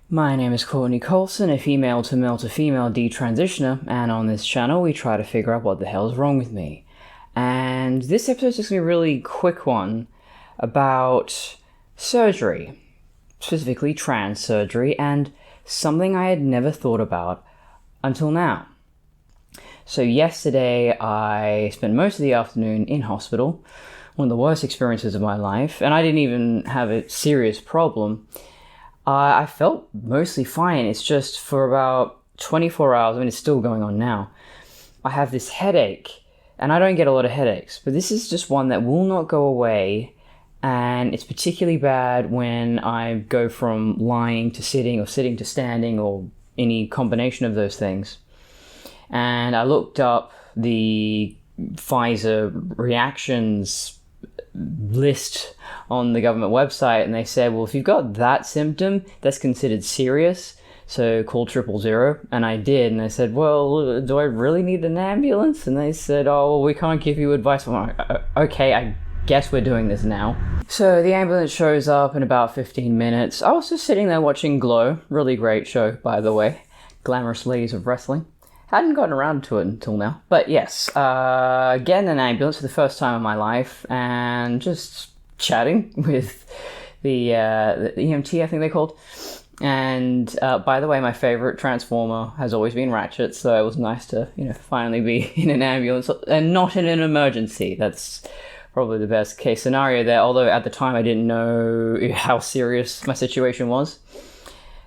My name is Courtney Colson, a female to male to female detransitioner, and on this channel we try to figure out what the hell is wrong with me. And this episode is just going to be a really quick one about surgery, specifically trans surgery, and something I had never thought about until now. So yesterday I spent most of the afternoon in hospital, one of the worst experiences of my life, and I didn't even have a serious problem. I felt mostly fine. It's just for about 24 hours, I mean, it's still going on now, I have this headache, and I don't get a lot of headaches, but this is just one that will not go away, and it's particularly bad when I go from lying to sitting, or sitting to standing, or any combination of those things. And I looked up the Pfizer reactions list on the government website, and they said, well, if you've got that symptom, that's considered serious, so call 000. And I did, and I said, well, do I really need an ambulance? And they said, oh, well, we can't give you advice. I'm like, okay, I guess we're doing this now. So the ambulance shows up in about 15 minutes. I was just sitting there watching Glow, really great show, by the way, Glamorous Ladies of Wrestling. Hadn't gotten around to it until now. But yes, getting an ambulance for the first time in my life, and just chatting with the EMT, I think they're called. And by the way, my favorite Transformer has always been Ratchet, so it was nice to, finally be in an ambulance and not in an emergency. That's probably the best case scenario there, although at the time I didn't know how serious my situation was.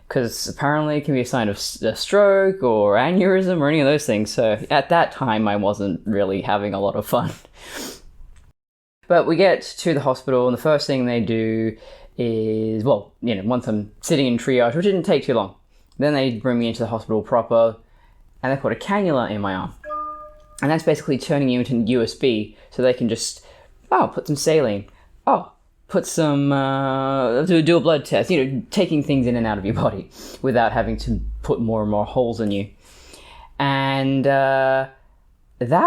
Because apparently it can be a sign of a stroke or aneurysm or any of those things. So at that time, I wasn't really having a lot of fun. But we get to the hospital, and the first thing they do is, once I'm sitting in triage, which didn't take too long, then they bring me into the hospital proper, and they put a cannula in my arm. And that's basically turning you into USB, so they can just, put some saline. Put some, do a blood test, taking things in and out of your body without having to put more and more holes in you. And that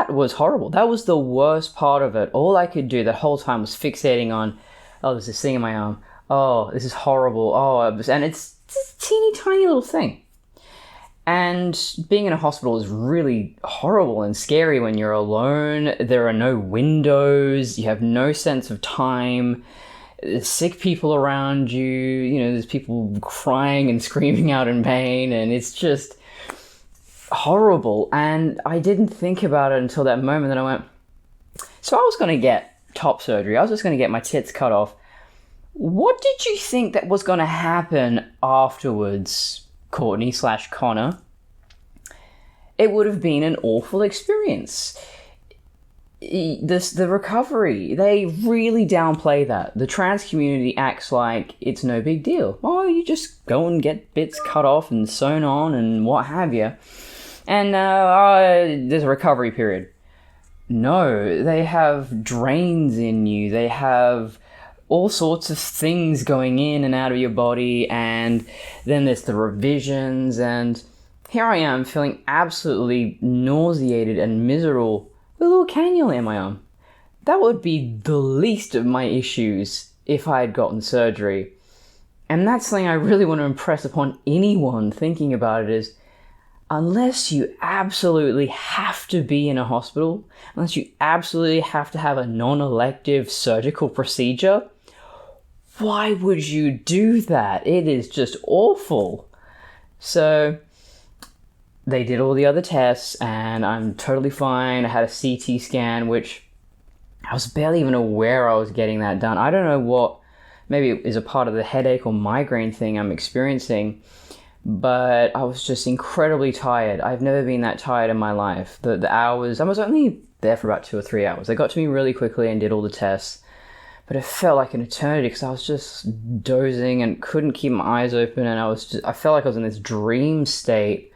was horrible. That was the worst part of it. All I could do the whole time was fixating on, there's this thing in my arm. Oh, this is horrible. And it's this teeny tiny little thing. And being in a hospital is really horrible and scary when you're alone. There are no windows. You have no sense of time. There's sick people around you, there's people crying and screaming out in pain, and it's just horrible. And I didn't think about it until that moment that I went, so I was going to get top surgery. I was just going to get my tits cut off. What did you think that was going to happen afterwards, Courtney/Connor? It would have been an awful experience. The recovery, they really downplay that. The trans community acts like it's no big deal. Oh, you just go and get bits cut off and sewn on and what have you. And there's a recovery period. No, they have drains in you. They have all sorts of things going in and out of your body. And then there's the revisions. And here I am feeling absolutely nauseated and miserable with a little cannula in my arm. That would be the least of my issues if I had gotten surgery. And that's something I really want to impress upon anyone thinking about it is, unless you absolutely have to be in a hospital, unless you absolutely have to have a non-elective surgical procedure, why would you do that? It is just awful. So they did all the other tests, and I'm totally fine. I had a CT scan, which I was barely even aware I was getting that done. I don't know what, maybe it is a part of the headache or migraine thing I'm experiencing, but I was just incredibly tired. I've never been that tired in my life. The hours, I was only there for about 2 or 3 hours. They got to me really quickly and did all the tests, but it felt like an eternity because I was just dozing and couldn't keep my eyes open, and I felt like I was in this dream state.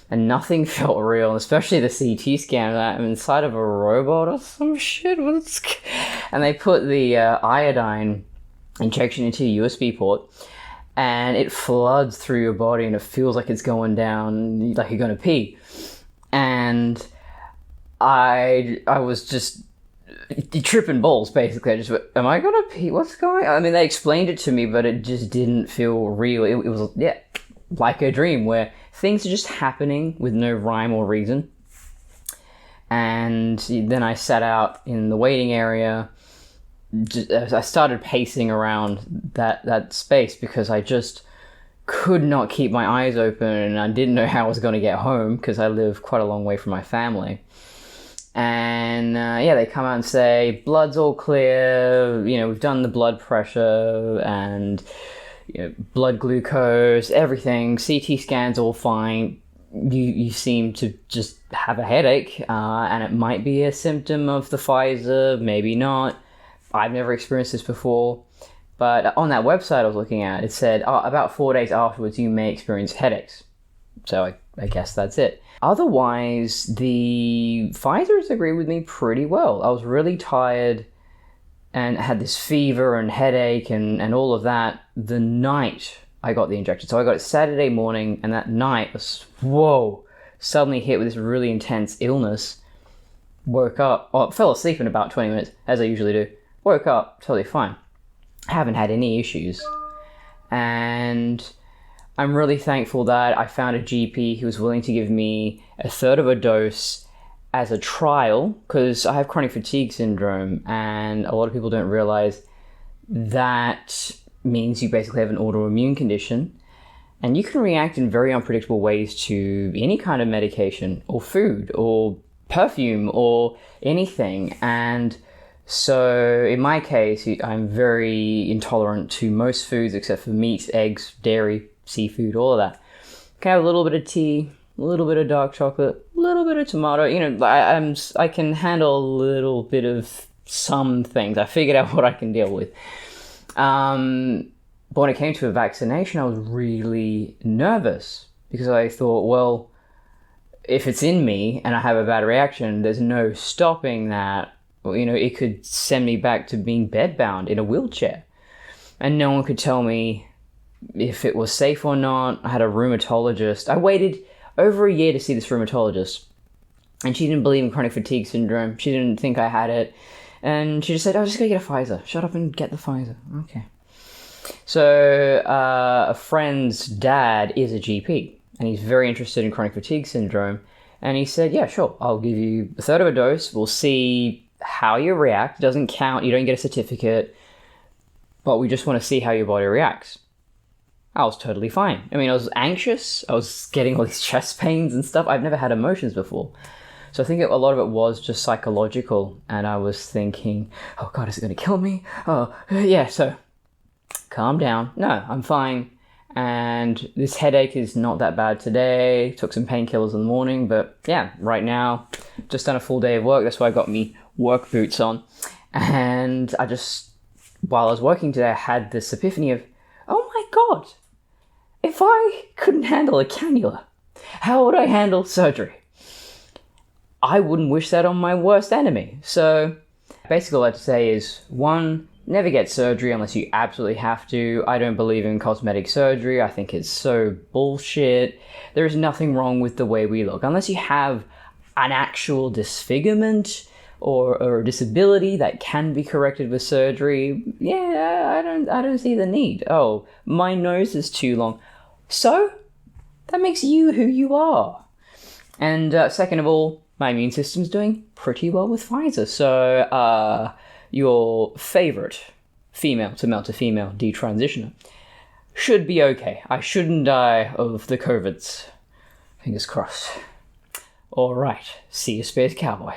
And nothing felt real, especially the CT scan. I'm inside of a robot or some shit. And they put the iodine injection into your USB port, and it floods through your body, and it feels like it's going down, like you're going to pee. And I was just tripping balls, basically. I just went, am I going to pee? What's going on? I mean, they explained it to me, but it just didn't feel real. It was, like a dream where things are just happening with no rhyme or reason. And then I sat out in the waiting area. I started pacing around that space because I just could not keep my eyes open, and I didn't know how I was going to get home because I live quite a long way from my family. And they come out and say, blood's all clear, we've done the blood pressure and blood glucose, everything, CT scans all fine. You seem to just have a headache, and it might be a symptom of the Pfizer, maybe not. I've never experienced this before. But on that website I was looking at, it said, about 4 days afterwards, you may experience headaches. So I guess that's it. Otherwise, the Pfizers agree with me pretty well. I was really tired and had this fever and headache and all of that the night I got the injection. So I got it Saturday morning, and that night was, suddenly hit with this really intense illness. Woke up, fell asleep in about 20 minutes, as I usually do. Woke up, totally fine. Haven't had any issues, and I'm really thankful that I found a GP who was willing to give me a third of a dose as a trial, because I have chronic fatigue syndrome, and a lot of people don't realize that means you basically have an autoimmune condition, and you can react in very unpredictable ways to any kind of medication or food or perfume or anything. And so in my case, I'm very intolerant to most foods except for meat, eggs, dairy, seafood, all of that. Can have a little bit of tea, a little bit of dark chocolate, a little bit of tomato. I can handle a little bit of some things. I figured out what I can deal with. But when it came to a vaccination, I was really nervous because I thought, well, if it's in me and I have a bad reaction, there's no stopping that. It could send me back to being bedbound in a wheelchair. And no one could tell me if it was safe or not. I had a rheumatologist. I waited over a year to see this rheumatologist. And she didn't believe in chronic fatigue syndrome. She didn't think I had it. And she just said, just go get a Pfizer. Shut up and get the Pfizer. Okay. So a friend's dad is a GP. And he's very interested in chronic fatigue syndrome. And he said, yeah, sure. I'll give you a third of a dose. We'll see how you react. It doesn't count. You don't get a certificate, but we just want to see how your body reacts. I was totally fine. I was anxious. I was getting all these chest pains and stuff. I've never had emotions before. So I think a lot of it was just psychological. And I was thinking, oh God, is it going to kill me? Oh, yeah. So calm down. No, I'm fine. And this headache is not that bad today. Took some painkillers in the morning, but yeah, right now, just done a full day of work. That's why I got me work boots on. And while I was working today, I had this epiphany of, oh my God, if I couldn't handle a cannula, how would I handle surgery? I wouldn't wish that on my worst enemy. So basically all I have to say is, 1, never get surgery unless you absolutely have to. I don't believe in cosmetic surgery. I think it's so bullshit. There is nothing wrong with the way we look. Unless you have an actual disfigurement or a disability that can be corrected with surgery, yeah, I don't see the need. Oh, my nose is too long. So, that makes you who you are. And second of all, my immune system's doing pretty well with Pfizer. So, your favorite female to male to female detransitioner should be okay. I shouldn't die of the COVIDs. Fingers crossed. All right. See you, Space Cowboy.